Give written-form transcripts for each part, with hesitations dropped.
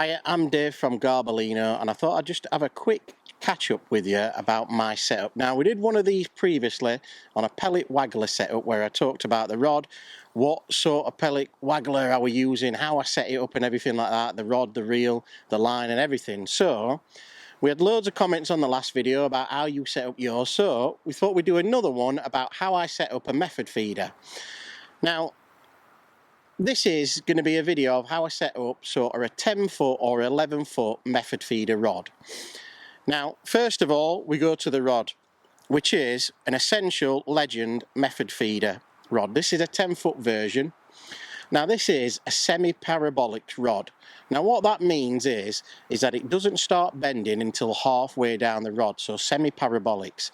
Hi, I'm Dave from Garbolino, and I thought I'd just have a quick catch up with you about my setup. Now, we did one of these previously on a pellet waggler setup where I talked about the rod, what sort of pellet waggler I was using, how I set it up and everything like that, the rod, the reel, the line and everything. So we had loads of comments on the last video about how you set up yours, so we thought we'd do another one about how I set up a method feeder. Now, this is going to be a video of how I set up sort of a 10-foot or 11-foot method feeder rod. Now, first of all, we go to the rod, which is an Essential Legend method feeder rod. This is a 10-foot version. Now, this is a semi-parabolic rod. Now, what that means is that it doesn't start bending until halfway down the rod, so semi-parabolics.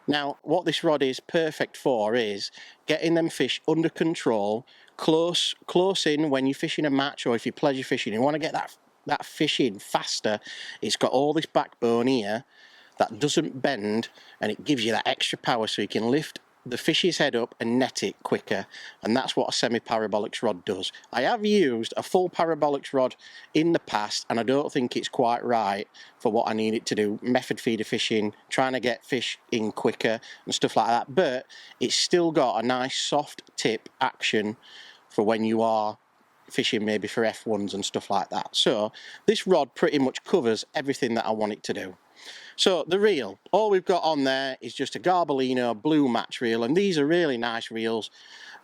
Now, what this rod is perfect for is getting them fish under control, close in when you're fishing a match or if you're pleasure fishing. You want to get that fish in faster. It's got all this backbone here that doesn't bend, and it gives you that extra power so you can lift the fish's head up and net it quicker, and that's what a semi-parabolics rod does. I have used a full parabolics rod in the past, and I don't think it's quite right for what I need it to do. Method feeder fishing, trying to get fish in quicker and stuff like that, but it's still got a nice soft tip action for when you are fishing maybe for F1s and stuff like that. So this rod pretty much covers everything that I want it to do. So the reel, all we've got on there is just a Garbolino blue match reel, and these are really nice reels.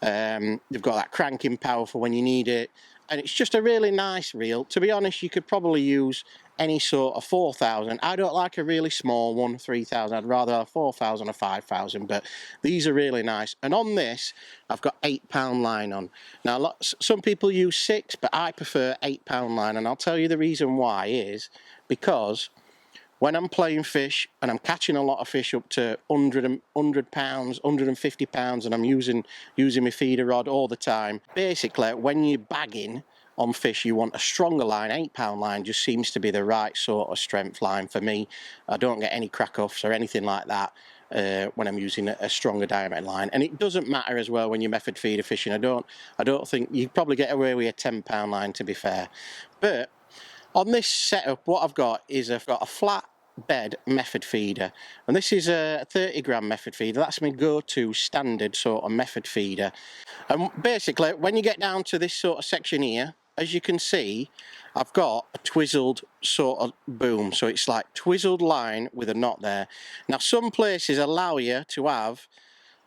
They've got that cranking power for when you need it, and it's just a really nice reel. To be honest, you could probably use any sort of 4,000. I don't like a really small one, 3,000. I'd rather have 4,000 or 5,000, but these are really nice. And on this, I've got 8-pound line on. Now, some people use 6, but I prefer 8-pound line, and I'll tell you the reason why is because when I'm playing fish and I'm catching a lot of fish up to 100 pounds, 150 pounds, and I'm using my feeder rod all the time, basically when you're bagging on fish you want a stronger line. 8-pound line just seems to be the right sort of strength line for me. I don't get any crack-offs or anything like that when I'm using a stronger diameter line, and it doesn't matter as well when you're method feeder fishing. I don't think you probably get away with a 10-pound line, to be fair. But on this setup, what I've got a flat bed method feeder, and this is a 30-gram method feeder. That's my go-to standard sort of method feeder. And basically, when you get down to this sort of section here, as you can see, I've got a twizzled sort of boom. So it's like twizzled line with a knot there. Now, some places allow you to have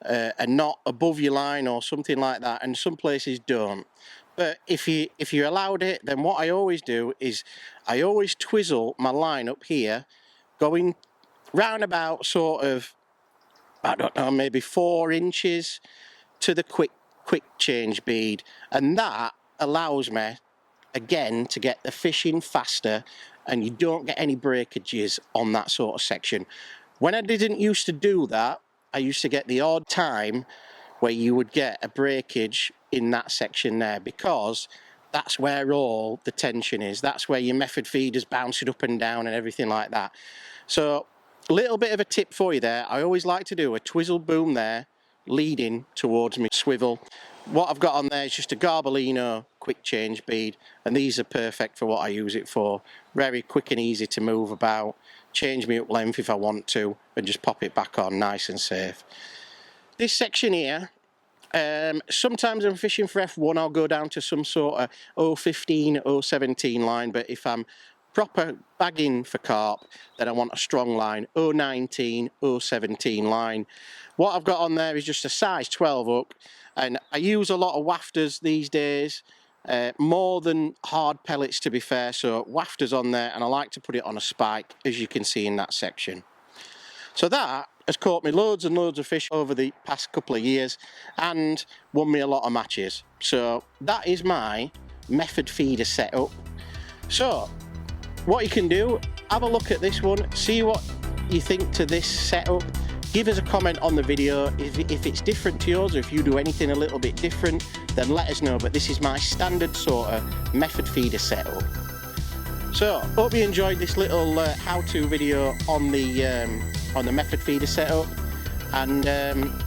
a knot above your line or something like that, and some places don't. But if you allowed it, then what I always do is I always twizzle my line up here, going round about sort of, I don't know, maybe 4 inches to the quick change bead, and that allows me again to get the fish in faster, and you don't get any breakages on that sort of section. When I didn't used to do that, I used to get the odd time where you would get a breakage in that section there, because that's where all the tension is. That's where your method feeders bounce it up and down and everything like that. So a little bit of a tip for you there. I always like to do a twizzle boom there leading towards me swivel. What I've got on there is just a Garbolino quick change bead, and these are perfect for what I use it for. Very quick and easy to move about, change me up length if I want to, and just pop it back on nice and safe. This section here, sometimes I'm fishing for F1, I'll go down to some sort of 015, 017 line, but if I'm proper bagging for carp, then I want a strong line, 019, 017 line. What I've got on there is just a size 12 hook, and I use a lot of wafters these days, more than hard pellets, to be fair, so wafters on there, and I like to put it on a spike, as you can see in that section. So that has caught me loads and loads of fish over the past couple of years and won me a lot of matches. So that is my method feeder setup. So what you can do, have a look at this one, see what you think to this setup. Give us a comment on the video if it's different to yours, or if you do anything a little bit different, then let us know. But this is my standard sort of method feeder setup. So hope you enjoyed this little how-to video on the method feeder setup, and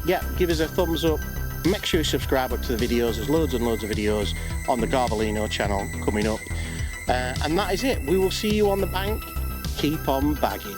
yeah, give us a thumbs up. Make sure you subscribe up to the videos. There's loads and loads of videos on the Garbolino channel coming up. And that is it. We will see you on the bank. Keep on bagging.